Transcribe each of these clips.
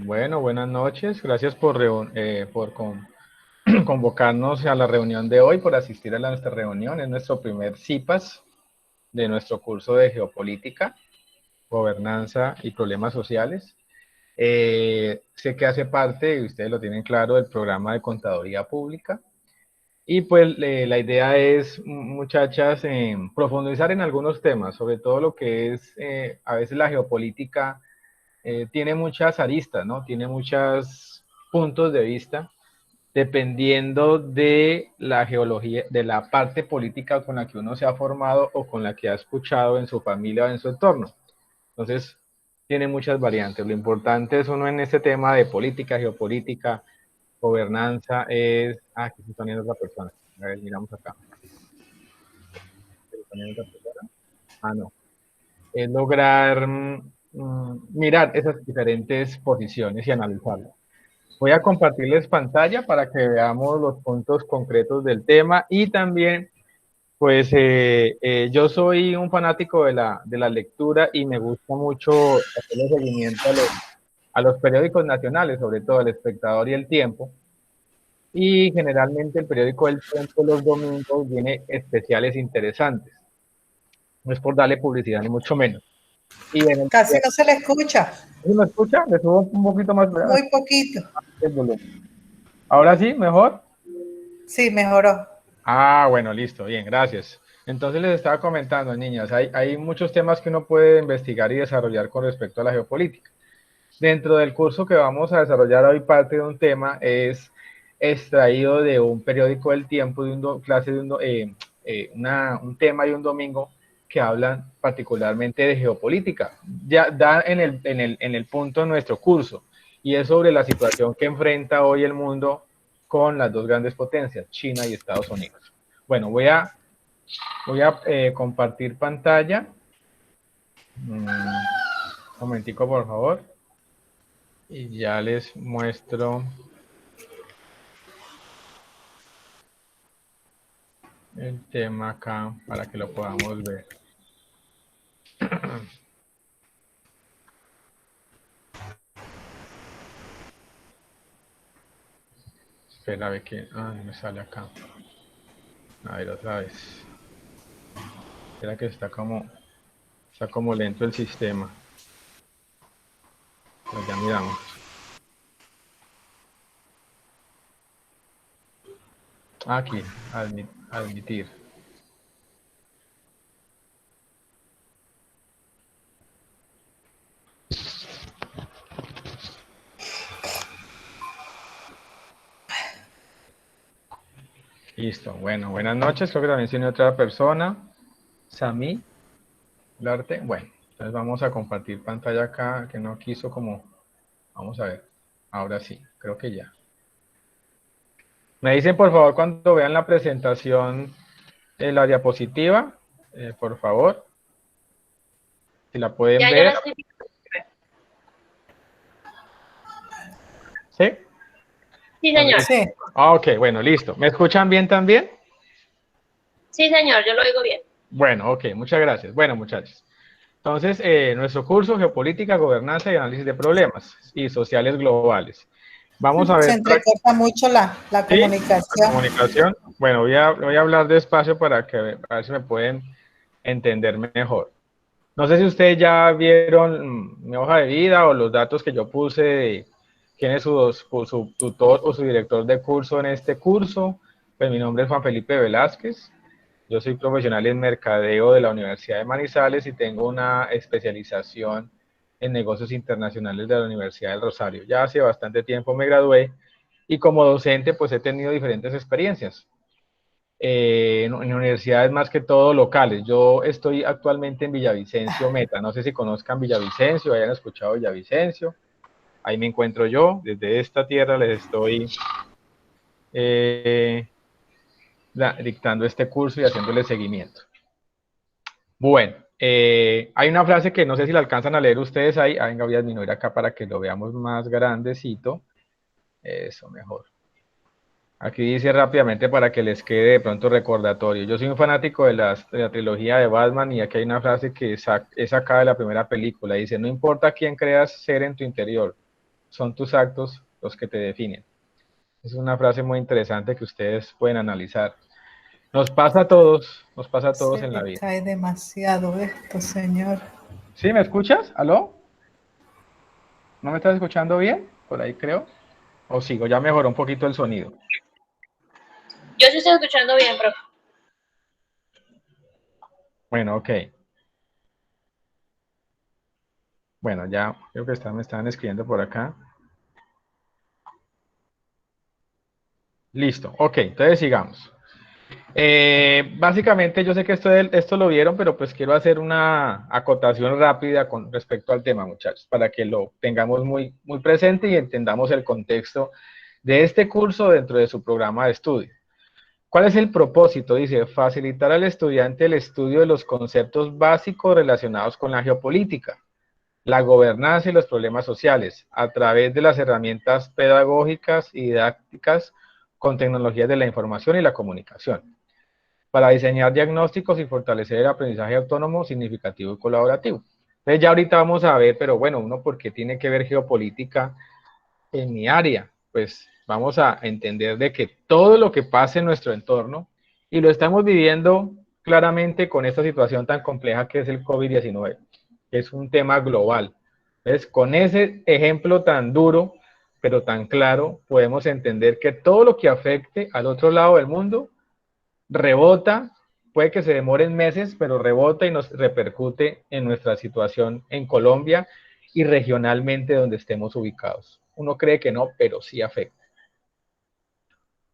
Bueno, buenas noches. Gracias convocarnos a la reunión de hoy, por asistir a nuestra reunión. Es nuestro primer CIPAS de nuestro curso de Geopolítica, Gobernanza y Problemas Sociales. Sé que hace parte, y ustedes lo tienen claro, del programa de Contaduría Pública. Y pues la idea es, muchachas, profundizar en algunos temas, sobre todo lo que es a veces la geopolítica tiene muchas aristas, ¿no? Tiene muchos puntos de vista, dependiendo de la geología, de la parte política con la que uno se ha formado o con la que ha escuchado en su familia o en su entorno. Entonces, tiene muchas variantes. Lo importante es uno en este tema de política, geopolítica, gobernanza, es... Ah, aquí se está viendo otra persona. A ver, miramos acá. ¿Se está viendo otra persona? Ah, no. Es lograr mirar esas diferentes posiciones y analizarlas. Voy a compartirles pantalla para que veamos los puntos concretos del tema y también, pues, yo soy un fanático de la lectura y me gusta mucho hacerle seguimiento a los periódicos nacionales, sobre todo El Espectador y El Tiempo. Y generalmente el periódico El Tiempo los domingos tiene especiales interesantes. No es por darle publicidad ni mucho menos. Y en el... Casi no se le escucha, ¿Sí me escucha? Le subo un poquito más muy poquito. el volumen. Ahora sí, mejor. Sí, mejoró. Ah, bueno, listo, bien, gracias. Entonces les estaba comentando, niñas, hay muchos temas que uno puede investigar y desarrollar con respecto a la geopolítica. Dentro del curso que vamos a desarrollar hoy, parte de un tema es extraído de un periódico del Tiempo, de un tema y un domingo que hablan particularmente de geopolítica. Ya da en el punto de nuestro curso, y es sobre la situación que enfrenta hoy el mundo con las dos grandes potencias, China y Estados Unidos. Bueno, voy a compartir pantalla. Un momentico, por favor. Y ya les muestro el tema acá para que lo podamos ver. Espera, a ver que... Ah, me sale acá. A ver, otra vez. Espera que está como lento el sistema. Pues ya miramos. Aquí, admitir. Listo. Bueno, buenas noches. Creo que también tiene otra persona. Sami, Larte. Bueno, entonces vamos a compartir pantalla acá, que no quiso como... Vamos a ver. Ahora sí, creo que ya. Me dicen, por favor, cuando vean la presentación, la diapositiva, por favor, si la pueden Ya, yo ver. la estoy. ¿Sí? Sí, señor. Sí. Ok, bueno, listo. ¿Me escuchan bien también? Sí, señor, yo lo oigo bien. Bueno, ok, muchas gracias. Bueno, muchachos. Entonces, nuestro curso, Geopolítica, Gobernanza y Análisis de Problemas y Sociales Globales. Vamos a Se ver, entrecorta mucho la ¿sí? La comunicación. comunicación. Bueno, voy a hablar despacio para a ver si me pueden entender mejor. No sé si ustedes ya vieron mi hoja de vida o los datos que yo puse de quién es su tutor o su director de curso en este curso. Pues mi nombre es Juan Felipe Velázquez. Yo soy profesional en mercadeo de la Universidad de Manizales y tengo una especialización en negocios internacionales de la Universidad del Rosario. Ya hace bastante tiempo me gradué y como docente pues he tenido diferentes experiencias en universidades más que todo locales. Yo estoy actualmente en Villavicencio, Meta. No sé si conozcan Villavicencio, hayan escuchado Villavicencio. Ahí me encuentro yo. Desde esta tierra les estoy eh, dictando este curso y haciéndole seguimiento. Bueno, hay una frase que no sé si la alcanzan a leer ustedes ahí. Ah, venga, voy a disminuir acá para que lo veamos más grandecito. Eso, mejor. Aquí dice rápidamente para que les quede de pronto recordatorio. Yo soy un fanático de la trilogía de Batman y aquí hay una frase que es sacada de la primera película. Dice, no importa quién creas ser en tu interior, son tus actos los que te definen. Es una frase muy interesante que ustedes pueden analizar. Nos pasa a todos Se en la le vida. cae demasiado esto, señor. ¿Sí me escuchas? ¿Aló? ¿No me estás escuchando bien? Por ahí creo. O sigo, ya mejoró un poquito el sonido. Yo sí estoy escuchando bien, profe. Bueno, ok. Bueno, ya creo que me estaban escribiendo por acá. Listo, ok, entonces sigamos. Básicamente yo sé que esto lo vieron, pero pues quiero hacer una acotación rápida con respecto al tema, muchachos, para que lo tengamos muy, muy presente y entendamos el contexto de este curso dentro de su programa de estudio. ¿Cuál es el propósito? Dice, facilitar al estudiante el estudio de los conceptos básicos relacionados con la geopolítica, la gobernanza y los problemas sociales, a través de las herramientas pedagógicas y didácticas con tecnologías de la información y la comunicación, para diseñar diagnósticos y fortalecer el aprendizaje autónomo, significativo y colaborativo. Entonces ya ahorita vamos a ver, pero bueno, uno, ¿por qué tiene que ver geopolítica en mi área? Pues vamos a entender de que todo lo que pasa en nuestro entorno, y lo estamos viviendo claramente con esta situación tan compleja que es el COVID-19, que es un tema global. Entonces, con ese ejemplo tan duro, pero tan claro, podemos entender que todo lo que afecte al otro lado del mundo rebota, puede que se demoren meses, pero rebota y nos repercute en nuestra situación en Colombia y regionalmente donde estemos ubicados. Uno cree que no, pero sí afecta.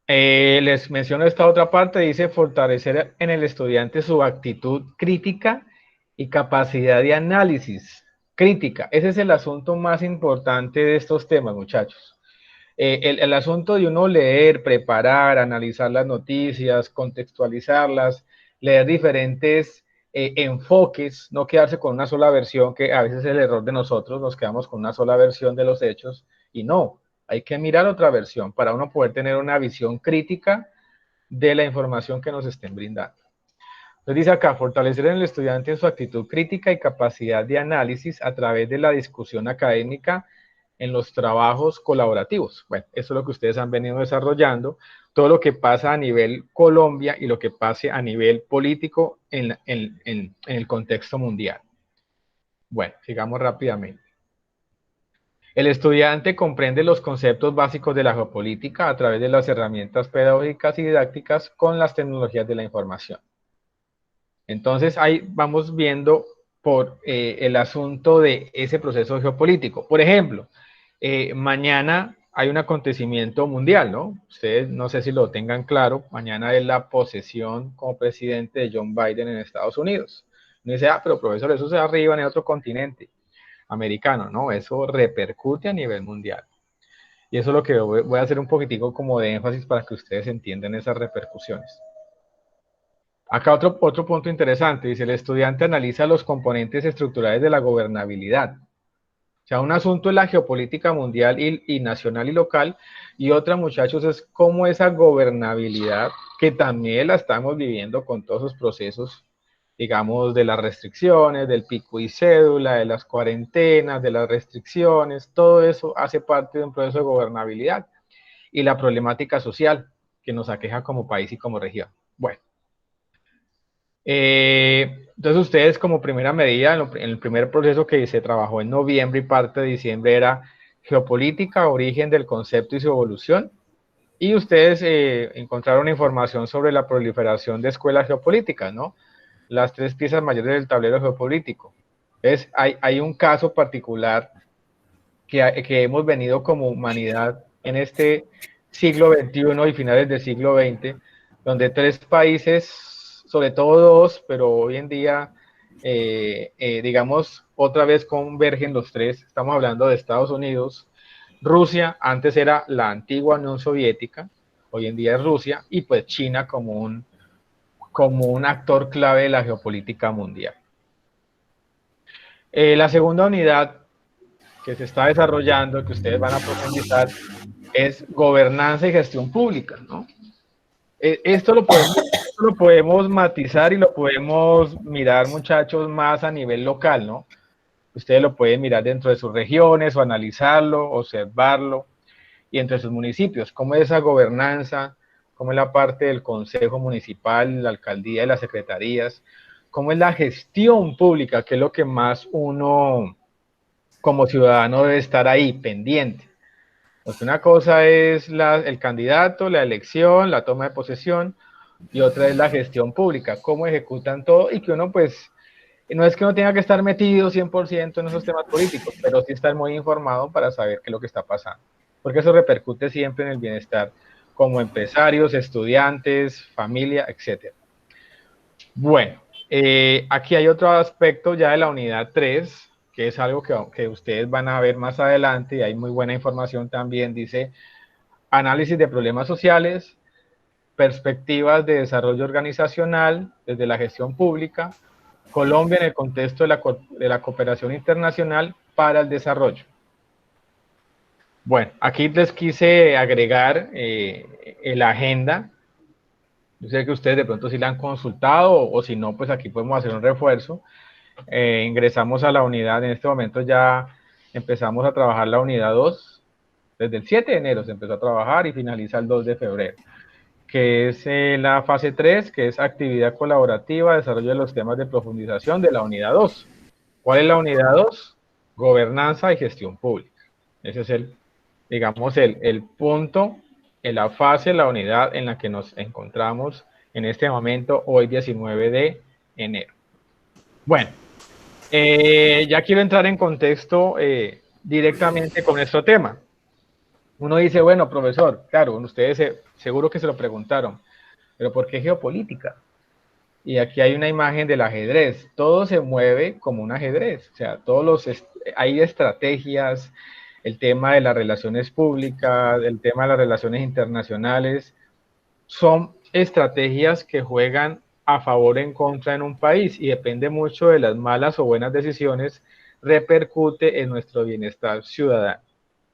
Les menciono esta otra parte, dice fortalecer en el estudiante su actitud crítica y capacidad de análisis crítica. Ese es el asunto más importante de estos temas, muchachos. El asunto de uno leer, preparar, analizar las noticias, contextualizarlas, leer diferentes enfoques, no quedarse con una sola versión, que a veces es el error de nosotros, nos quedamos con una sola versión de los hechos, y no, hay que mirar otra versión para uno poder tener una visión crítica de la información que nos estén brindando. Entonces dice acá, fortalecer en el estudiante su actitud crítica y capacidad de análisis a través de la discusión académica en los trabajos colaborativos. Bueno, eso es lo que ustedes han venido desarrollando, todo lo que pasa a nivel Colombia y lo que pase a nivel político en el contexto mundial. Bueno, sigamos rápidamente. El estudiante comprende los conceptos básicos de la geopolítica a través de las herramientas pedagógicas y didácticas con las tecnologías de la información. Entonces ahí vamos viendo por el asunto de ese proceso geopolítico. Por ejemplo, mañana hay un acontecimiento mundial, ¿no? Ustedes no sé si lo tengan claro, mañana es la posesión como presidente de John Biden en Estados Unidos. Uno dice, pero profesor, eso se arriba en otro continente americano, ¿no? Eso repercute a nivel mundial. Y eso es lo que voy a hacer un poquitico como de énfasis para que ustedes entiendan esas repercusiones. Acá otro punto interesante, dice, el estudiante analiza los componentes estructurales de la gobernabilidad. O sea, un asunto es la geopolítica mundial y nacional y local, y otra, muchachos, es cómo esa gobernabilidad, que también la estamos viviendo con todos esos procesos, digamos, de las restricciones, del pico y cédula, de las cuarentenas, de las restricciones, todo eso hace parte de un proceso de gobernabilidad. Y la problemática social que nos aqueja como país y como región. Bueno. Entonces ustedes como primera medida, en el primer proceso que se trabajó en noviembre y parte de diciembre era geopolítica, origen del concepto y su evolución, y ustedes encontraron información sobre la proliferación de escuelas geopolíticas, ¿no? Las tres piezas mayores del tablero geopolítico. Entonces hay un caso particular que hemos venido como humanidad en este siglo XXI y finales del siglo XX, donde tres países, sobre todo dos, pero hoy en día, digamos, otra vez convergen los tres. Estamos hablando de Estados Unidos, Rusia, antes era la antigua Unión Soviética, hoy en día es Rusia, y pues China como un actor clave de la geopolítica mundial. La segunda unidad que se está desarrollando, que ustedes van a profundizar, es gobernanza y gestión pública, ¿no? Esto lo podemos matizar y lo podemos mirar, muchachos, más a nivel local, ¿no? Ustedes lo pueden mirar dentro de sus regiones o analizarlo, observarlo, y entre sus municipios, cómo es esa gobernanza, cómo es la parte del consejo municipal, la alcaldía y las secretarías, cómo es la gestión pública, que es lo que más uno como ciudadano debe estar ahí pendiente. Porque una cosa es el candidato, la elección, la toma de posesión, y otra es la gestión pública, cómo ejecutan todo, y que uno pues, no es que uno tenga que estar metido 100% en esos temas políticos, pero sí estar muy informado para saber qué es lo que está pasando, porque eso repercute siempre en el bienestar como empresarios, estudiantes, familia, etc. Bueno, aquí hay otro aspecto ya de la unidad 3, que es algo que ustedes van a ver más adelante, y hay muy buena información también. Dice análisis de problemas sociales, perspectivas de desarrollo organizacional desde la gestión pública, Colombia en el contexto de la cooperación internacional para el desarrollo. Bueno, aquí les quise agregar la agenda. Yo sé que ustedes de pronto sí la han consultado, o si no, pues aquí podemos hacer un refuerzo. Ingresamos a la unidad, en este momento ya empezamos a trabajar la unidad 2. Desde el 7 de enero se empezó a trabajar y finaliza el 2 de febrero, que es la fase 3, que es actividad colaborativa, desarrollo de los temas de profundización de la unidad 2. ¿Cuál es la unidad 2? Gobernanza y gestión pública. Ese es digamos, el punto, en la fase, la unidad en la que nos encontramos en este momento, hoy 19 de enero. Bueno, ya quiero entrar en contexto directamente con nuestro tema. Uno dice, bueno, profesor, claro, ustedes seguro que se lo preguntaron, pero ¿por qué geopolítica? Y aquí hay una imagen del ajedrez. Todo se mueve como un ajedrez. O sea, hay estrategias, el tema de las relaciones públicas, el tema de las relaciones internacionales, son estrategias que juegan a favor o en contra en un país, y depende mucho de las malas o buenas decisiones, repercute en nuestro bienestar ciudadano.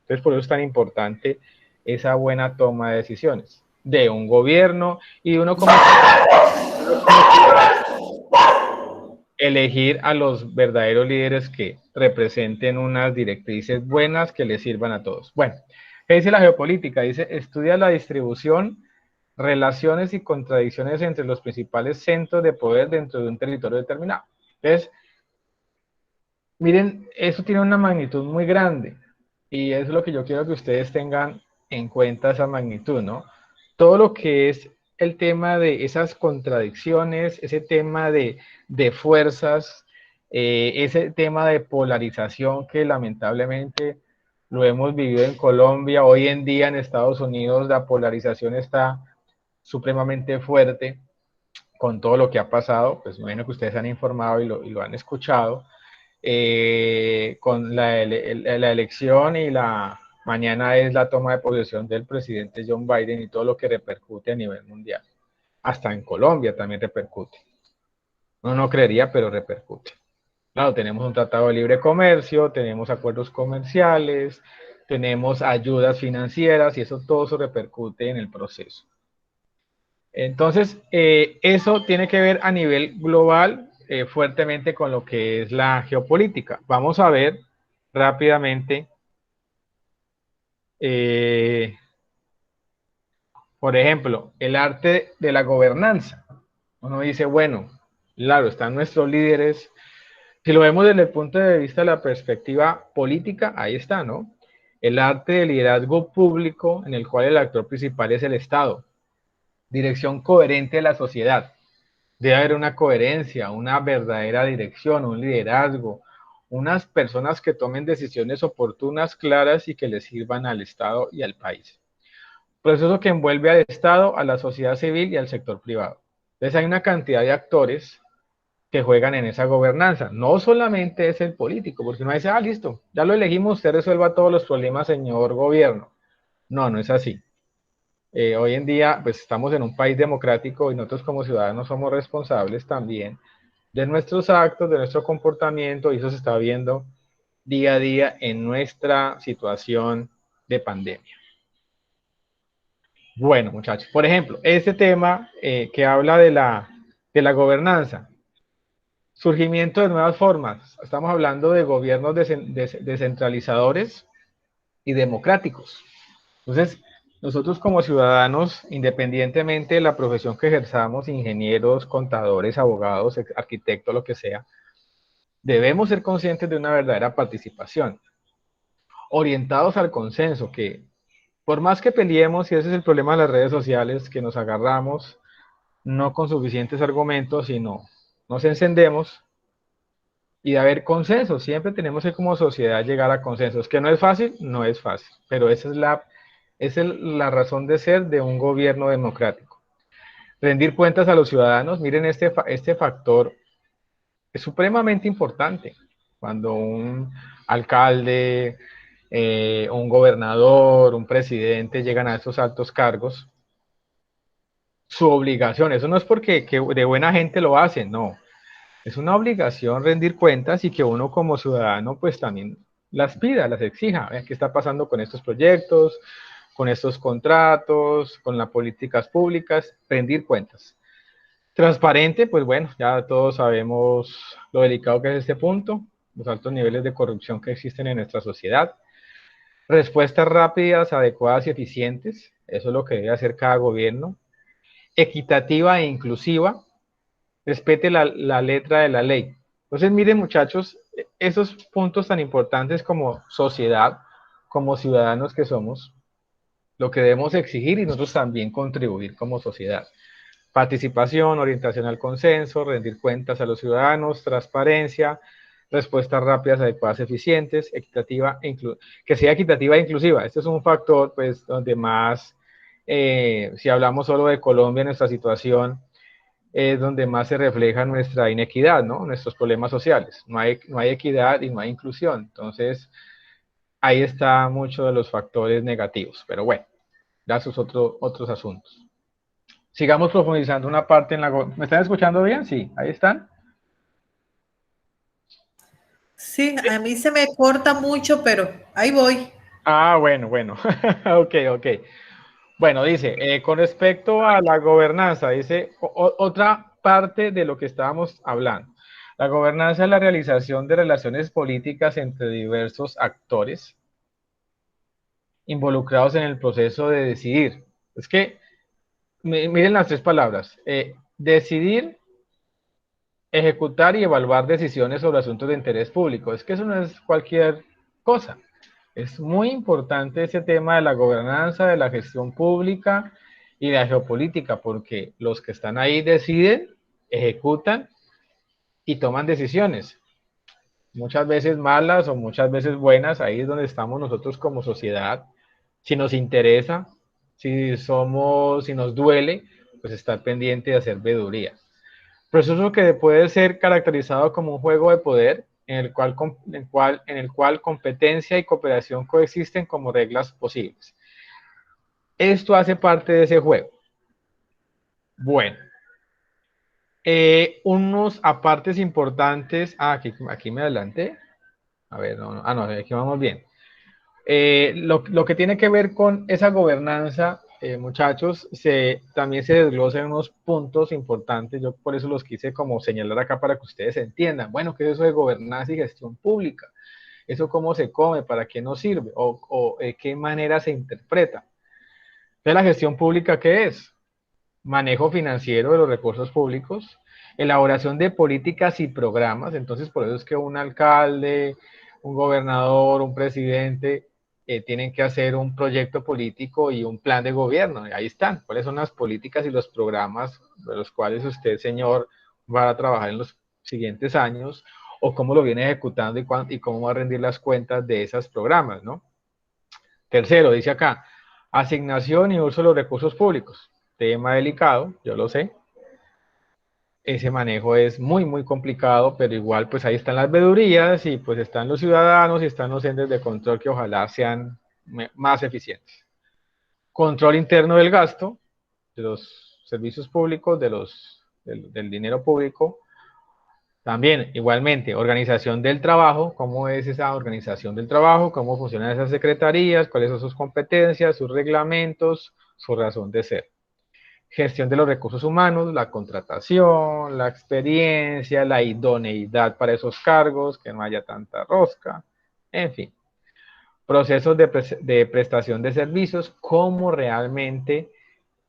Entonces, por eso es tan importante esa buena toma de decisiones de un gobierno y de uno como elegir a los verdaderos líderes que representen unas directrices buenas que les sirvan a todos. Bueno, ¿qué dice la geopolítica? Dice, estudia la distribución, relaciones y contradicciones entre los principales centros de poder dentro de un territorio determinado. Entonces, miren, eso tiene una magnitud muy grande, y es lo que yo quiero que ustedes tengan en cuenta, esa magnitud, ¿no? Todo lo que es el tema de esas contradicciones, ese tema de fuerzas, ese tema de polarización que lamentablemente lo hemos vivido en Colombia. Hoy en día en Estados Unidos la polarización está supremamente fuerte con todo lo que ha pasado. Pues bueno, que ustedes han informado y lo han escuchado, con la elección, y mañana es la toma de posesión del presidente John Biden y todo lo que repercute a nivel mundial. Hasta en Colombia también repercute. Uno no creería, pero repercute. Claro, tenemos un tratado de libre comercio, tenemos acuerdos comerciales, tenemos ayudas financieras, y todo eso repercute en el proceso. Entonces, eso tiene que ver a nivel global fuertemente con lo que es la geopolítica. Vamos a ver rápidamente, por ejemplo, el arte de la gobernanza. Uno dice, bueno, claro, están nuestros líderes. Si lo vemos desde el punto de vista de la perspectiva política, ahí está, ¿no? El arte del liderazgo público, en el cual el actor principal es el Estado. Dirección coherente de la sociedad. Debe haber una coherencia, una verdadera dirección, un liderazgo, unas personas que tomen decisiones oportunas, claras, y que le sirvan al Estado y al país. Proceso que envuelve al Estado, a la sociedad civil y al sector privado. Entonces hay una cantidad de actores que juegan en esa gobernanza. No solamente es el político, porque uno dice, listo, ya lo elegimos, usted resuelva todos los problemas, señor gobierno. No, no es así. Hoy en día, pues estamos en un país democrático, y nosotros como ciudadanos somos responsables también de nuestros actos, de nuestro comportamiento, y eso se está viendo día a día en nuestra situación de pandemia. Bueno, muchachos, por ejemplo, este tema que habla de la gobernanza. Surgimiento de nuevas formas. Estamos hablando de gobiernos descentralizadores y democráticos. Entonces, nosotros como ciudadanos, independientemente de la profesión que ejerzamos, ingenieros, contadores, abogados, arquitectos, lo que sea, debemos ser conscientes de una verdadera participación, orientados al consenso, que por más que peleemos, y ese es el problema de las redes sociales, que nos agarramos no con suficientes argumentos, sino nos encendemos y de haber consenso. Siempre tenemos que como sociedad llegar a consensos. ¿Que no es fácil? No es fácil, pero esa es la razón de ser de un gobierno democrático. Rendir cuentas a los ciudadanos. Miren, este factor es supremamente importante. Cuando un alcalde, un gobernador, un presidente llegan a estos altos cargos, su obligación, eso no es porque de buena gente lo hacen, no. Es una obligación rendir cuentas y que uno como ciudadano pues también las pida, las exija. ¿Vean qué está pasando con estos proyectos, con estos contratos, con las políticas públicas? Rendir cuentas. Transparente, pues bueno, ya todos sabemos lo delicado que es este punto, los altos niveles de corrupción que existen en nuestra sociedad. Respuestas rápidas, adecuadas y eficientes, eso es lo que debe hacer cada gobierno. Equitativa e inclusiva, respete la letra de la ley. Entonces, miren muchachos, esos puntos tan importantes como sociedad, como ciudadanos que somos, lo que debemos exigir y nosotros también contribuir como sociedad. Participación, orientación al consenso, rendir cuentas a los ciudadanos, transparencia, respuestas rápidas, adecuadas, eficientes, equitativa, que sea equitativa e inclusiva. Este es un factor, pues, donde más, si hablamos solo de Colombia, nuestra situación, es donde más se refleja nuestra inequidad, ¿no? Nuestros problemas sociales. No hay equidad y no hay inclusión. Entonces, ahí está mucho de los factores negativos. Pero bueno, ya sus otros asuntos. Sigamos profundizando una parte en la... ¿Me están escuchando bien? Sí, ahí están. Sí, a mí se me corta mucho, pero ahí voy. Ah, bueno. Ok. Bueno, dice, con respecto a la gobernanza, dice otra parte de lo que estábamos hablando. La gobernanza es la realización de relaciones políticas entre diversos actores involucrados en el proceso de decidir. Es que, miren las tres palabras, decidir, ejecutar y evaluar decisiones sobre asuntos de interés público. Es que eso no es cualquier cosa. Es muy importante ese tema de la gobernanza, de la gestión pública y de la geopolítica, porque los que están ahí deciden, ejecutan y toman decisiones. Muchas veces malas o muchas veces buenas, ahí es donde estamos nosotros como sociedad. Si nos interesa, si nos duele, pues estar pendiente de hacer veeduría. Proceso que puede ser caracterizado como un juego de poder en el cual competencia y cooperación coexisten como reglas posibles. Esto hace parte de ese juego. Bueno, unos apartes importantes. Aquí me adelanté. A ver, no, aquí vamos bien. Lo que tiene que ver con esa gobernanza, muchachos, también se desglosan unos puntos importantes. Yo por eso los quise como señalar acá para que ustedes entiendan. Bueno, ¿qué es eso de gobernanza y gestión pública? ¿Eso cómo se come? ¿Para qué nos sirve? ¿O qué manera se interpreta? Entonces, ¿la gestión pública qué es? Manejo financiero de los recursos públicos, elaboración de políticas y programas. Entonces, por eso es que un alcalde, un gobernador, un presidente tienen que hacer un proyecto político y un plan de gobierno. Y ahí están. ¿Cuáles son las políticas y los programas de los cuales usted, señor, va a trabajar en los siguientes años? O cómo lo viene ejecutando y cómo va a rendir las cuentas de esos programas, ¿no? Tercero, dice acá, asignación y uso de los recursos públicos. Tema delicado, yo lo sé. Ese manejo es muy complicado, pero igual pues ahí están las veedurías y pues están los ciudadanos y están los entes de control que ojalá sean más eficientes. Control interno del gasto, de los servicios públicos, del dinero público. También, igualmente, organización del trabajo, cómo es esa organización del trabajo, cómo funcionan esas secretarías, cuáles son sus competencias, sus reglamentos, su razón de ser. gestión de los recursos humanos, la contratación, la experiencia, la idoneidad para esos cargos, que no haya tanta rosca, en fin. Procesos de prestación de servicios, cómo realmente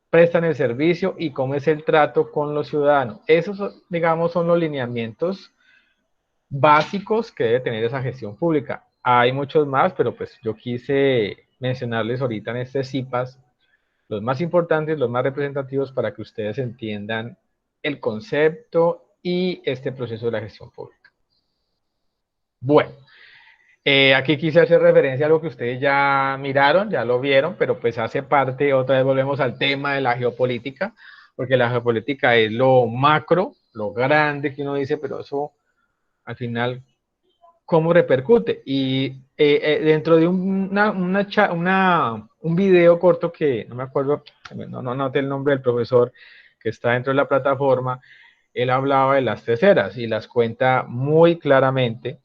prestan el servicio y cómo es el trato con los ciudadanos. Esos, digamos, son los lineamientos básicos que debe tener esa gestión pública. Hay muchos más, pero pues yo quise mencionarles ahorita en este CIPAS los más importantes, los más representativos para que ustedes entiendan el concepto y este proceso de la gestión pública. Bueno, aquí quise hacer referencia a lo que ustedes ya miraron, ya lo vieron, pero pues hace parte, otra vez volvemos al tema de la geopolítica, porque la geopolítica es lo macro, lo grande que uno dice, pero eso al final, ¿cómo repercute? Y dentro de un video corto que, no me acuerdo, no noté el nombre del profesor que está dentro de la plataforma, él hablaba de las terceras y las cuenta muy claramente.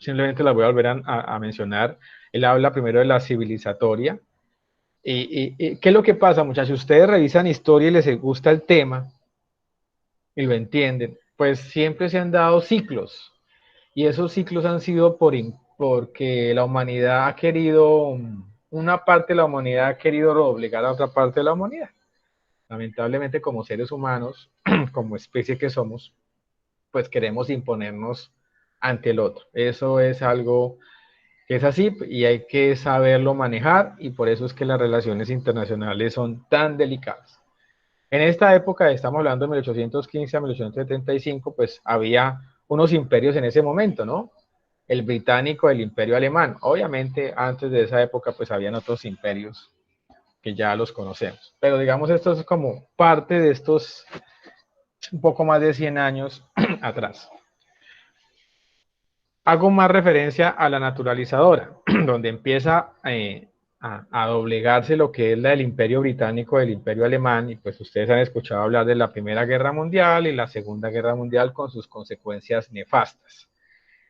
Simplemente las voy a volver a mencionar. Él habla primero de la civilizatoria. ¿Qué es lo que pasa, muchachos? Ustedes revisan historia y les gusta el tema y lo entienden. Pues siempre se han dado ciclos. Y esos ciclos han sido porque la humanidad ha querido, una parte de la humanidad ha querido obligar a otra parte de la humanidad. Lamentablemente, como seres humanos, como especie que somos, pues queremos imponernos ante el otro. Eso es algo que es así y hay que saberlo manejar y por eso es que las relaciones internacionales son tan delicadas. En esta época, estamos hablando de 1815 a 1875, pues había unos imperios en ese momento, ¿no? El británico, el imperio alemán. Obviamente, antes de esa época, pues habían otros imperios que ya los conocemos. Pero digamos, esto es como parte de estos un poco más de 100 años atrás. Hago más referencia a la naturalizadora, donde empieza a doblegarse lo que es la del imperio británico, del imperio alemán, y pues ustedes han escuchado hablar de la Primera Guerra Mundial y la Segunda Guerra Mundial con sus consecuencias nefastas.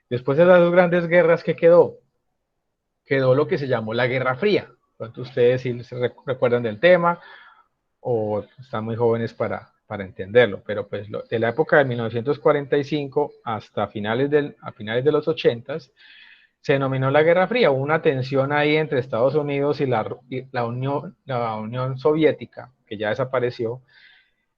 Después de las dos grandes guerras, ¿qué quedó? Quedó lo que se llamó la Guerra Fría. ¿Cuántos de ustedes sí se recuerdan del tema o están muy jóvenes para entenderlo? Pero pues de la época de 1945 hasta a finales de los 80 se denominó la Guerra Fría. Hubo una tensión ahí entre Estados Unidos y la Unión Soviética, que ya desapareció,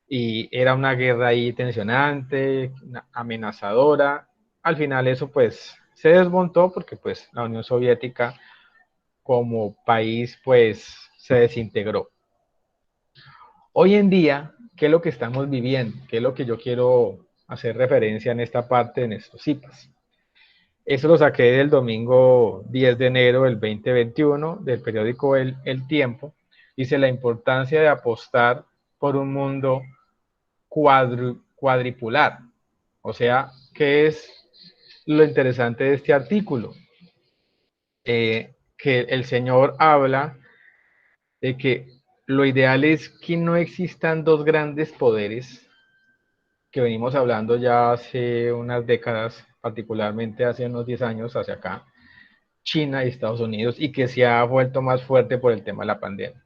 y era una guerra ahí tensionante, amenazadora. Al final eso pues se desmontó porque pues la Unión Soviética como país pues se desintegró. Hoy en día, ¿qué es lo que estamos viviendo? ¿Qué es lo que yo quiero hacer referencia en esta parte de estos CIPAS? Eso lo saqué del domingo 10 de enero del 2021 del periódico El Tiempo. Dice la importancia de apostar por un mundo cuadripolar. O sea, ¿qué es lo interesante de este artículo? Que el señor habla de que lo ideal es que no existan dos grandes poderes, que venimos hablando ya hace unas décadas, particularmente hace unos 10 años hacia acá, China y Estados Unidos, y que se ha vuelto más fuerte por el tema de la pandemia.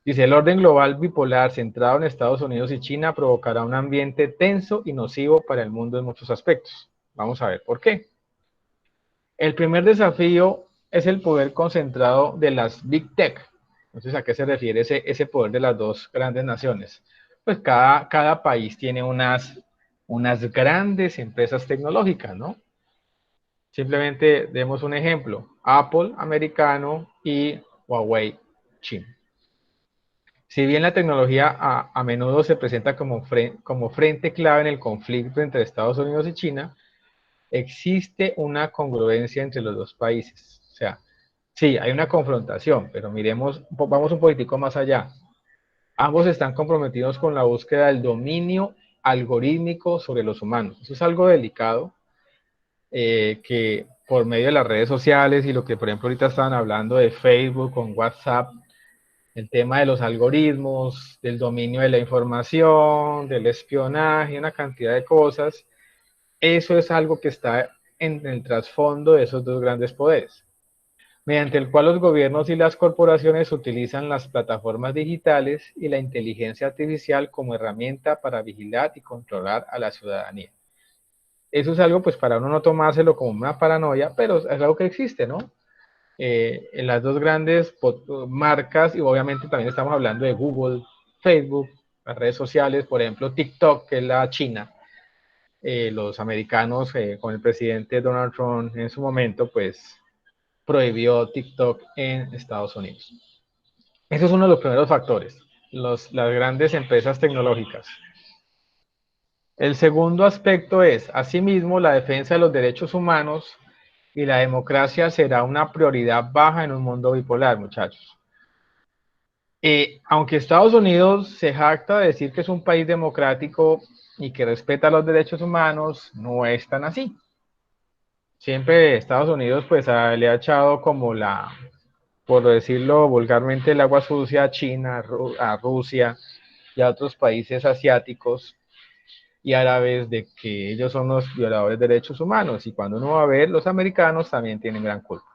Dice, el orden global bipolar centrado en Estados Unidos y China provocará un ambiente tenso y nocivo para el mundo en muchos aspectos. Vamos a ver por qué. El primer desafío es el poder concentrado de las Big Tech. Entonces, ¿a qué se refiere ese poder de las dos grandes naciones? Pues cada país tiene unas grandes empresas tecnológicas, ¿no? Simplemente demos un ejemplo. Apple, americano, y Huawei, chino. Si bien la tecnología a menudo se presenta como frente clave en el conflicto entre Estados Unidos y China, existe una congruencia entre los dos países. O sea, sí, hay una confrontación, pero miremos, vamos un poquitico más allá. Ambos están comprometidos con la búsqueda del dominio algorítmico sobre los humanos. Eso es algo delicado, que por medio de las redes sociales y lo que por ejemplo ahorita estaban hablando de Facebook con WhatsApp, el tema de los algoritmos, del dominio de la información, del espionaje, una cantidad de cosas, eso es algo que está en el trasfondo de esos dos grandes poderes. mediante el cual los gobiernos y las corporaciones utilizan las plataformas digitales y la inteligencia artificial como herramienta para vigilar y controlar a la ciudadanía. Eso es algo, pues, para uno no tomárselo como una paranoia, pero es algo que existe, ¿no? En las dos grandes marcas, y obviamente también estamos hablando de Google, Facebook, las redes sociales, por ejemplo, TikTok, que es la China. Los americanos, con el presidente Donald Trump en su momento, pues prohibió TikTok en Estados Unidos. Eso es uno de los primeros factores, las grandes empresas tecnológicas. El segundo aspecto es, asimismo, la defensa de los derechos humanos y la democracia será una prioridad baja en un mundo bipolar, muchachos. Aunque Estados Unidos se jacta de decir que es un país democrático y que respeta los derechos humanos, no es tan así. Siempre Estados Unidos pues le ha echado como por decirlo vulgarmente, el agua sucia a China, a Rusia y a otros países asiáticos y árabes de que ellos son los violadores de derechos humanos, y cuando uno va a ver, los americanos también tienen gran culpa.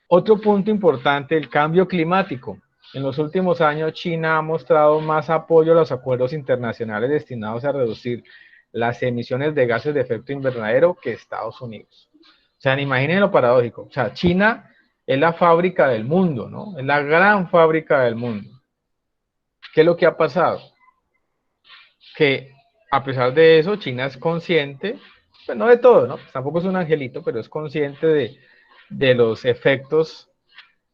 Otro punto importante, el cambio climático. En los últimos años, China ha mostrado más apoyo a los acuerdos internacionales destinados a reducir las emisiones de gases de efecto invernadero que Estados Unidos. O sea, imaginen lo paradójico. O sea, China es la fábrica del mundo, ¿no? Es la gran fábrica del mundo. ¿Qué es lo que ha pasado? Que a pesar de eso, China es consciente, pues no de todo, ¿no? Pues tampoco es un angelito, pero es consciente de los efectos,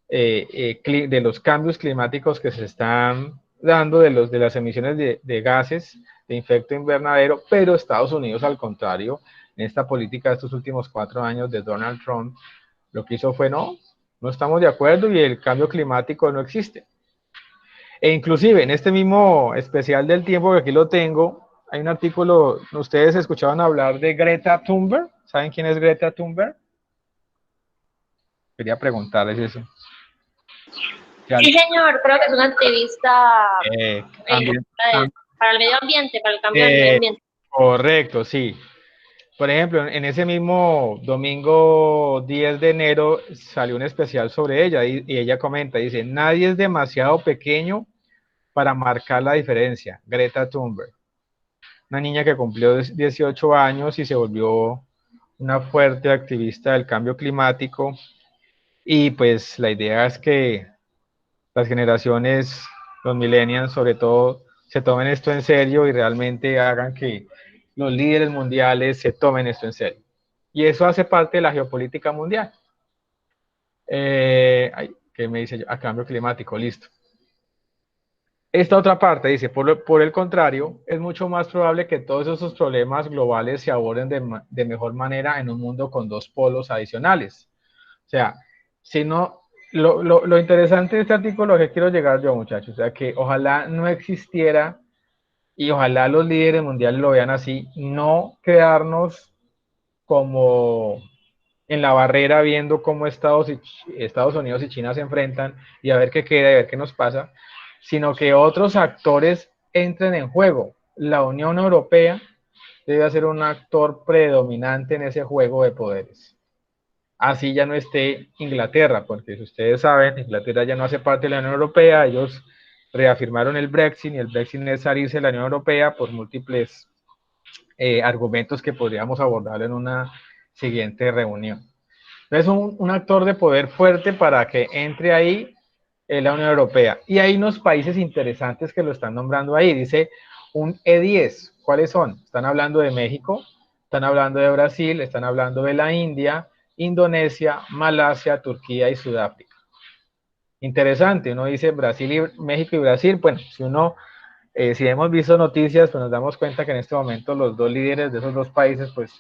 de los cambios climáticos que se están dando, de las emisiones de gases de efecto invernadero, pero Estados Unidos, al contrario, en esta política de estos últimos 4 años de Donald Trump, lo que hizo fue no estamos de acuerdo y el cambio climático no existe. E inclusive en este mismo especial del tiempo, que aquí lo tengo, hay un artículo, ustedes escuchaban hablar de Greta Thunberg. ¿Saben quién es Greta Thunberg? Quería preguntarles eso. Sí, señor, creo que es un activista Ambient, para el medio ambiente, para el cambio del medio ambiente. Correcto, sí. Por ejemplo, en ese mismo domingo 10 de enero salió un especial sobre ella y ella comenta, dice, nadie es demasiado pequeño para marcar la diferencia. Greta Thunberg, una niña que cumplió 18 años y se volvió una fuerte activista del cambio climático, y pues la idea es que las generaciones, los millennials sobre todo, se tomen esto en serio y realmente hagan que los líderes mundiales se tomen esto en serio. Y eso hace parte de la geopolítica mundial. ¿Qué me dice yo? A cambio climático, listo. Esta otra parte dice, por el contrario, es mucho más probable que todos esos problemas globales se aborden de mejor manera en un mundo con dos polos adicionales. O sea, si no, lo interesante de este artículo que quiero llegar yo, muchachos, o sea, que ojalá no existiera y ojalá los líderes mundiales lo vean así, no quedarnos como en la barrera viendo cómo Estados Unidos y China se enfrentan y a ver qué queda y a ver qué nos pasa, sino que otros actores entren en juego. La Unión Europea debe ser un actor predominante en ese juego de poderes. Así ya no esté Inglaterra, porque si ustedes saben, Inglaterra ya no hace parte de la Unión Europea, ellos reafirmaron el Brexit y el Brexit es salirse de la Unión Europea por múltiples argumentos que podríamos abordar en una siguiente reunión. Es un actor de poder fuerte para que entre ahí la Unión Europea. Y hay unos países interesantes que lo están nombrando ahí. Dice un E10. ¿Cuáles son? Están hablando de México, están hablando de Brasil, están hablando de la India, Indonesia, Malasia, Turquía y Sudáfrica. Interesante, uno dice Brasil y México y Brasil. Bueno, si hemos visto noticias, pues nos damos cuenta que en este momento los dos líderes de esos dos países, pues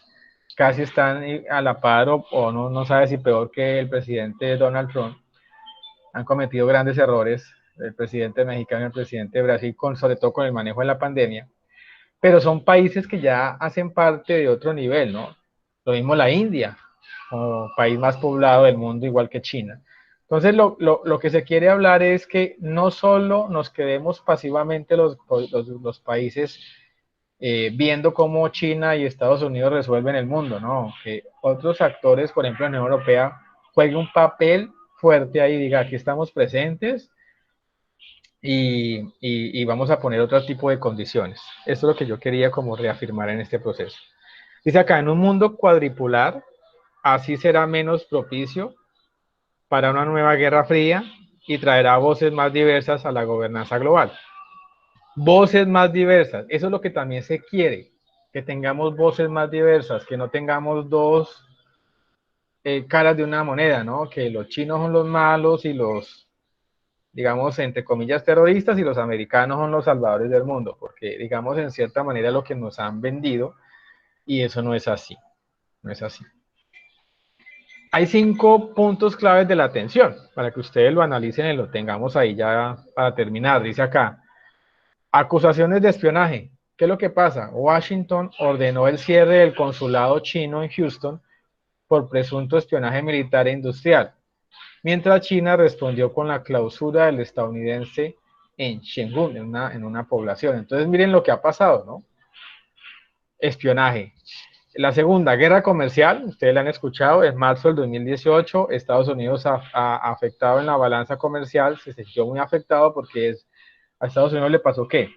casi están a la par o no sabe si peor que el presidente Donald Trump. Han cometido grandes errores, el presidente mexicano y el presidente de Brasil, sobre todo con el manejo de la pandemia, pero son países que ya hacen parte de otro nivel, ¿no? Lo mismo la India, como país más poblado del mundo, igual que China. Entonces, lo que se quiere hablar es que no solo nos quedemos pasivamente los países viendo cómo China y Estados Unidos resuelven el mundo, ¿no? Que otros actores, por ejemplo, la Unión Europea, jueguen un papel fuerte ahí, diga, aquí estamos presentes y vamos a poner otro tipo de condiciones. Esto es lo que yo quería como reafirmar en este proceso. Dice acá, en un mundo cuadripolar, así será menos propicio para una nueva guerra fría y traerá voces más diversas a la gobernanza global. Voces más diversas, eso es lo que también se quiere, que tengamos voces más diversas, que no tengamos dos caras de una moneda, ¿no? Que los chinos son los malos y los, digamos, entre comillas, terroristas y los americanos son los salvadores del mundo, porque, digamos, en cierta manera lo que nos han vendido y eso no es así, no es así. Hay 5 puntos claves de la atención para que ustedes lo analicen y lo tengamos ahí ya para terminar. Dice acá, acusaciones de espionaje. ¿Qué es lo que pasa? Washington ordenó el cierre del consulado chino en Houston por presunto espionaje militar e industrial, mientras China respondió con la clausura del estadounidense en Shengun, en una población. Entonces miren lo que ha pasado, ¿no? Espionaje. La segunda, guerra comercial, ustedes la han escuchado, en marzo del 2018, Estados Unidos ha afectado en la balanza comercial, se sintió muy afectado porque a Estados Unidos le pasó ¿qué?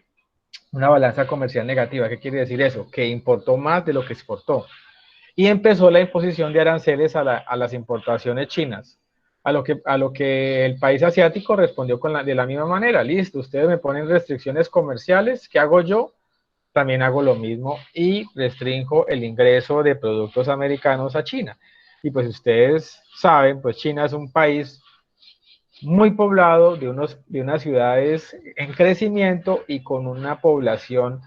Una balanza comercial negativa. ¿Qué quiere decir eso? Que importó más de lo que exportó. Y empezó la imposición de aranceles a las importaciones chinas, a lo que el país asiático respondió de la misma manera. Listo, ustedes me ponen restricciones comerciales, ¿qué hago yo? También hago lo mismo y restringo el ingreso de productos americanos a China. Y pues ustedes saben, pues China es un país muy poblado, de unas ciudades en crecimiento y con una población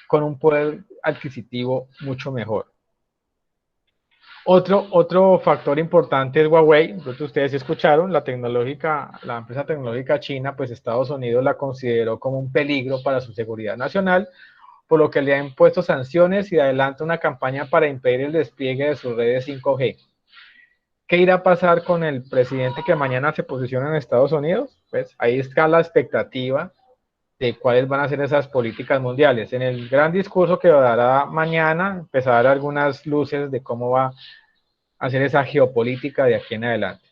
con un poder adquisitivo mucho mejor. Otro factor importante es Huawei. Entonces ustedes escucharon, la empresa tecnológica china, pues Estados Unidos la consideró como un peligro para su seguridad nacional, por lo que le ha impuesto sanciones y adelanta una campaña para impedir el despliegue de sus redes 5G. ¿Qué irá a pasar con el presidente que mañana se posiciona en Estados Unidos? Pues ahí está la expectativa de cuáles van a ser esas políticas mundiales. En el gran discurso que dará mañana, empezará a dar algunas luces de cómo va a hacer esa geopolítica de aquí en adelante.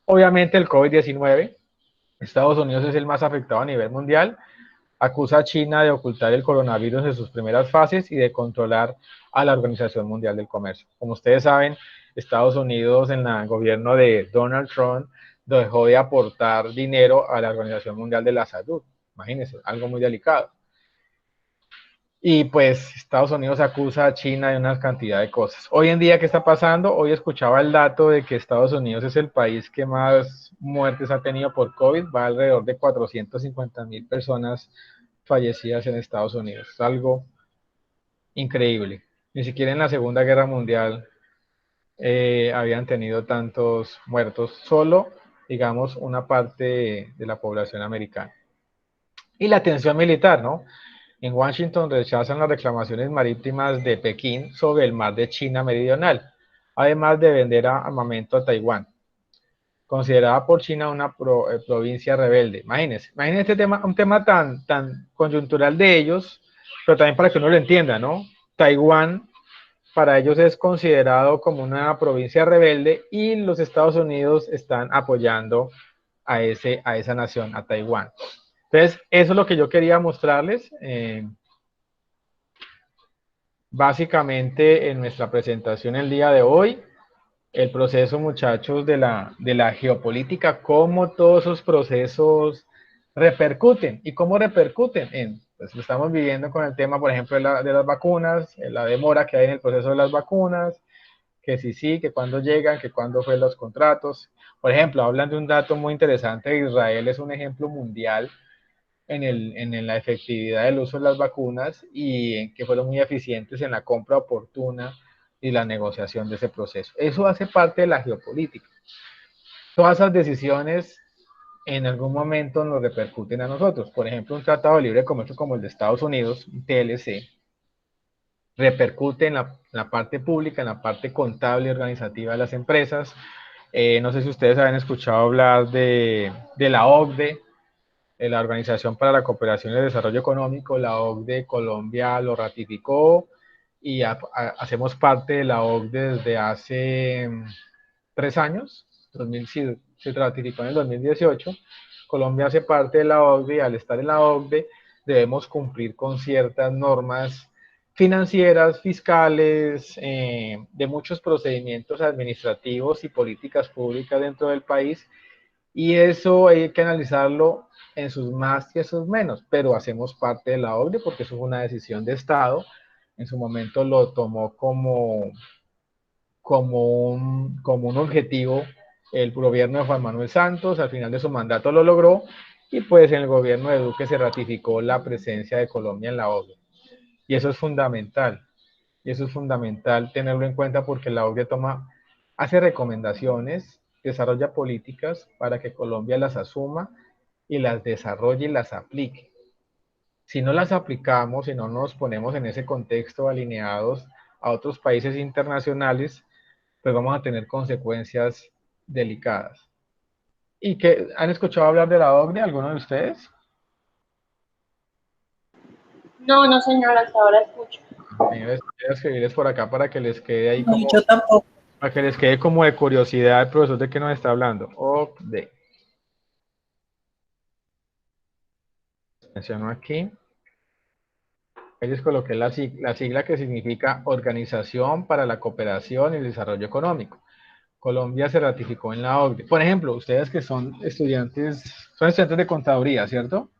Obviamente el COVID-19, Estados Unidos es el más afectado a nivel mundial, acusa a China de ocultar el coronavirus en sus primeras fases y de controlar a la Organización Mundial del Comercio. Como ustedes saben, Estados Unidos en el gobierno de Donald Trump dejó de aportar dinero a la Organización Mundial de la Salud. Imagínense, algo muy delicado. Y pues Estados Unidos acusa a China de una cantidad de cosas. Hoy en día, ¿qué está pasando? Hoy escuchaba el dato de que Estados Unidos es el país que más muertes ha tenido por COVID. Va alrededor de 450,000 personas fallecidas en Estados Unidos. Es algo increíble. Ni siquiera en la Segunda Guerra Mundial habían tenido tantos muertos. Solo, digamos, una parte de la población americana. Y la tensión militar, ¿no? En Washington rechazan las reclamaciones marítimas de Pekín sobre el mar de China Meridional, además de vender armamento a Taiwán, considerada por China una provincia rebelde. Imagínense este tema, un tema tan coyuntural de ellos, pero también para que uno lo entienda, ¿no? Taiwán para ellos es considerado como una provincia rebelde y los Estados Unidos están apoyando a esa nación, a Taiwán. Entonces, eso es lo que yo quería mostrarles. Básicamente, en nuestra presentación el día de hoy, el proceso, muchachos, de la geopolítica, cómo todos esos procesos repercuten. ¿Y cómo repercuten? Pues lo estamos viviendo con el tema, por ejemplo, de las vacunas, la demora que hay en el proceso de las vacunas, que sí, que cuándo llegan, que cuándo fue los contratos. Por ejemplo, hablan de un dato muy interesante, Israel es un ejemplo mundial en la efectividad del uso de las vacunas y en que fueron muy eficientes en la compra oportuna y la negociación de ese proceso. Eso hace parte de la geopolítica. Todas esas decisiones en algún momento nos repercuten a nosotros. Por ejemplo, un tratado de libre comercio como el de Estados Unidos, un TLC, repercute en la parte pública, en la parte contable y organizativa de las empresas. No sé si ustedes han escuchado hablar de la OCDE, la Organización para la Cooperación y el Desarrollo Económico. La OCDE, Colombia lo ratificó y hacemos parte de la OCDE desde hace 3 años. sí, se ratificó en el 2018. Colombia hace parte de la OCDE y al estar en la OCDE debemos cumplir con ciertas normas financieras, fiscales, de muchos procedimientos administrativos y políticas públicas dentro del país, y eso hay que analizarlo en sus más y en sus menos, pero hacemos parte de la OCDE porque eso es una decisión de Estado. En su momento lo tomó como un objetivo el gobierno de Juan Manuel Santos, al final de su mandato lo logró, y pues en el gobierno de Duque se ratificó la presencia de Colombia en la OCDE. Y eso es fundamental, y eso es fundamental tenerlo en cuenta porque la OCDE hace recomendaciones, desarrolla políticas para que Colombia las asuma y las desarrolle y las aplique. Si no las aplicamos, si no nos ponemos en ese contexto alineados a otros países internacionales, pues vamos a tener consecuencias delicadas. ¿Y que han escuchado hablar de la OCDE, alguno de ustedes? No, no, señor, hasta ahora escucho. Señores, voy a escribirles por acá para que les quede ahí No, yo tampoco. para que les quede como de curiosidad el profesor de qué nos está hablando. OCDE. Menciono aquí. Ahí les coloqué la sigla que significa Organización para la Cooperación y el Desarrollo Económico. Colombia se ratificó en la OCDE. Por ejemplo, ustedes que son estudiantes de contaduría, ¿cierto?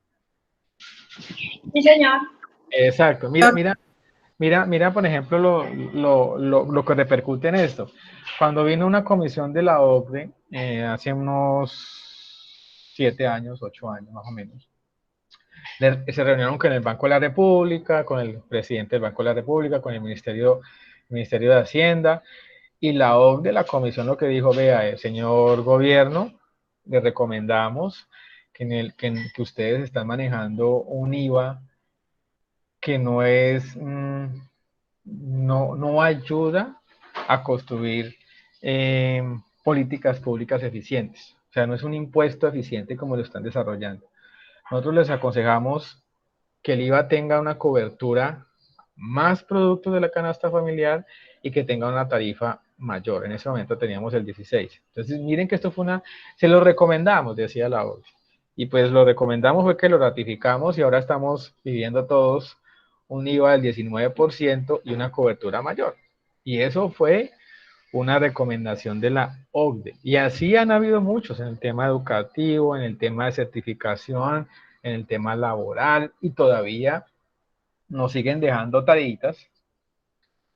Sí, señor. Exacto. Mira, por ejemplo, lo que repercute en esto. Cuando vino una comisión de la OCDE, hace unos 7 años, 8 años más o menos, se reunieron con el Banco de la República, con el presidente del Banco de la República, con el Ministerio de Hacienda, y la OCDE, la comisión, lo que dijo: vea, señor gobierno, le recomendamos que ustedes están manejando un IVA que no ayuda a construir políticas públicas eficientes. O sea, no es un impuesto eficiente como lo están desarrollando. Nosotros les aconsejamos que el IVA tenga una cobertura más productos de la canasta familiar y que tenga una tarifa mayor. En ese momento teníamos el 16. Entonces, miren que esto se lo recomendamos, decía la OCDE. Y pues lo recomendamos, fue que lo ratificamos y ahora estamos pidiendo todos un IVA del 19% y una cobertura mayor. Y eso fue una recomendación de la OCDE. Y así han habido muchos en el tema educativo, en el tema de certificación, en el tema laboral, y todavía nos siguen dejando tareitas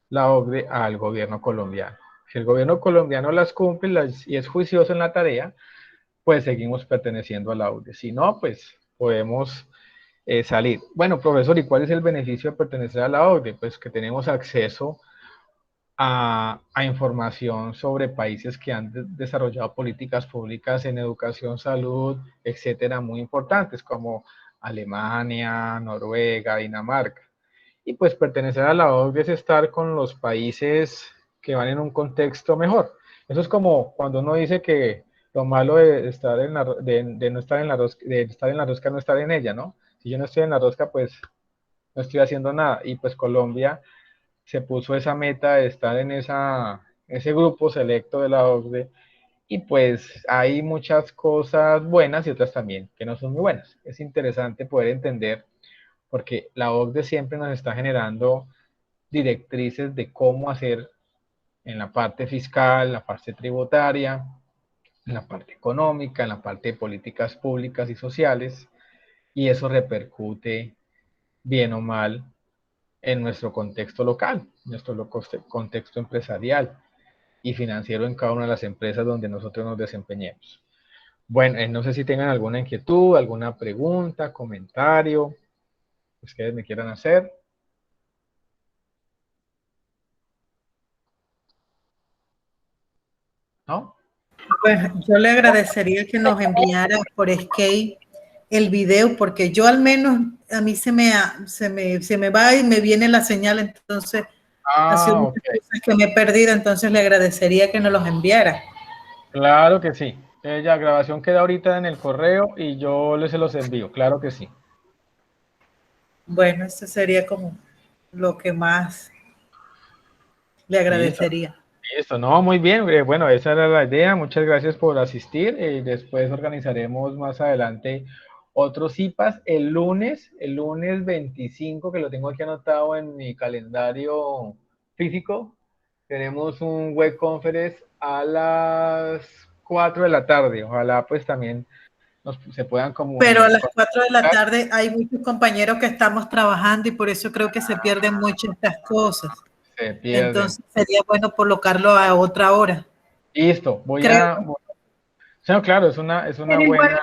la OCDE al gobierno colombiano. Si el gobierno colombiano las cumple y es juicioso en la tarea, pues seguimos perteneciendo a la OCDE. Si no, pues podemos salir. Bueno, profesor, ¿y cuál es el beneficio de pertenecer a la OCDE? Pues que tenemos acceso a información sobre países que han desarrollado políticas públicas en educación, salud, etcétera, muy importantes, como Alemania, Noruega, Dinamarca. Y pues pertenecer a la OCDE es estar con los países que van en un contexto mejor. Eso es como cuando uno dice que lo malo de estar de no estar en la rosca, de estar en la rosca, no estar en ella, ¿no? Si yo no estoy en la rosca, pues no estoy haciendo nada. Y pues Colombia se puso esa meta de estar en ese grupo selecto de la OCDE, y pues hay muchas cosas buenas y otras también que no son muy buenas. Es interesante poder entender porque la OCDE siempre nos está generando directrices de cómo hacer en la parte fiscal, la parte tributaria, en la parte económica, en la parte de políticas públicas y sociales, y eso repercute bien o mal en nuestro contexto local, nuestro contexto empresarial y financiero en cada una de las empresas donde nosotros nos desempeñemos. Bueno, no sé si tengan alguna inquietud, alguna pregunta, comentario que ustedes me quieran hacer. ¿No? Pues yo le agradecería que nos enviara por Skype el video, porque yo al menos a mí se me va y me viene la señal, entonces ha sido muchas cosas que me he perdido, entonces le agradecería que nos los enviara. Claro que sí. La grabación queda ahorita en el correo y yo se los envío, claro que sí. Bueno, eso sería como lo que más le agradecería. Listo, no, muy bien. Bueno, esa era la idea. Muchas gracias por asistir. Después organizaremos más adelante otros CIPAS. El lunes 25, que lo tengo aquí anotado en mi calendario físico, tenemos un web conference a las 4 de la tarde. Ojalá pues también se puedan Pero a las comunicar. 4 de la tarde hay muchos compañeros que estamos trabajando y por eso creo que se pierden muchas estas cosas. Se pierden. Entonces sería bueno colocarlo a otra hora. Listo, Creo. No, claro, es una Pero igual buena.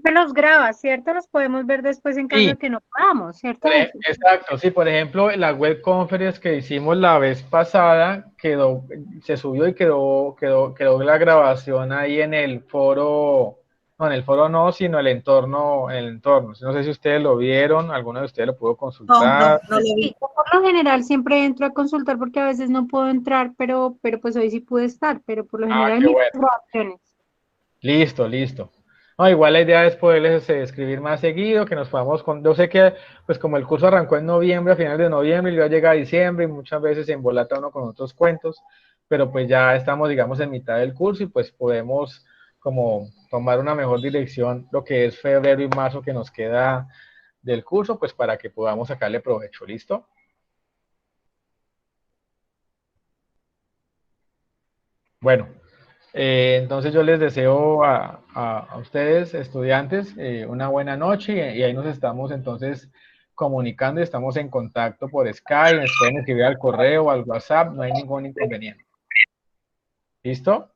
se los graba, ¿cierto? Los podemos ver después en caso Sí, de que no podamos, ¿cierto? exacto, sí, por ejemplo, la web conference que hicimos la vez pasada se subió y quedó la grabación ahí en el foro, no, en el foro no, sino en el entorno. No sé si ustedes lo vieron, alguno de ustedes lo pudo consultar. No lo vi. Sí, yo por lo general siempre entro a consultar porque a veces no puedo entrar, pero pues hoy sí pude estar, pero por lo Ah, general qué mis bueno. grabaciones. Listo, listo. No, igual la idea es poderles escribir más seguido, que nos podamos, yo sé que pues como el curso arrancó en noviembre, a finales de noviembre, y ya llega a diciembre y muchas veces se embolata uno con otros cuentos, pero pues ya estamos, digamos, en mitad del curso y pues podemos como tomar una mejor dirección lo que es febrero y marzo que nos queda del curso, pues para que podamos sacarle provecho. ¿Listo? Bueno. Entonces yo les deseo a ustedes, estudiantes, una buena noche y ahí nos estamos entonces comunicando y estamos en contacto por Skype, nos pueden escribir al correo o al WhatsApp, no hay ningún inconveniente. ¿Listo?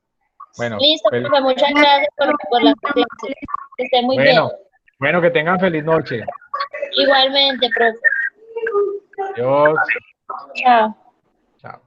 Bueno, Listo, profe, muchas gracias por la clase. Que esté muy bien. bueno, bueno, que tengan feliz noche. Igualmente, profe. Adiós. Chao. Chao.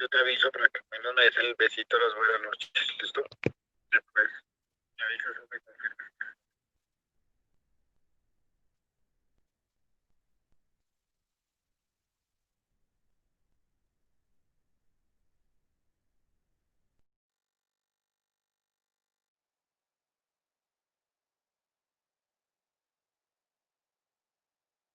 Yo te aviso para que al menos me des el besito a las buenas noches, ¿listo? Después me avisas o me confirmas.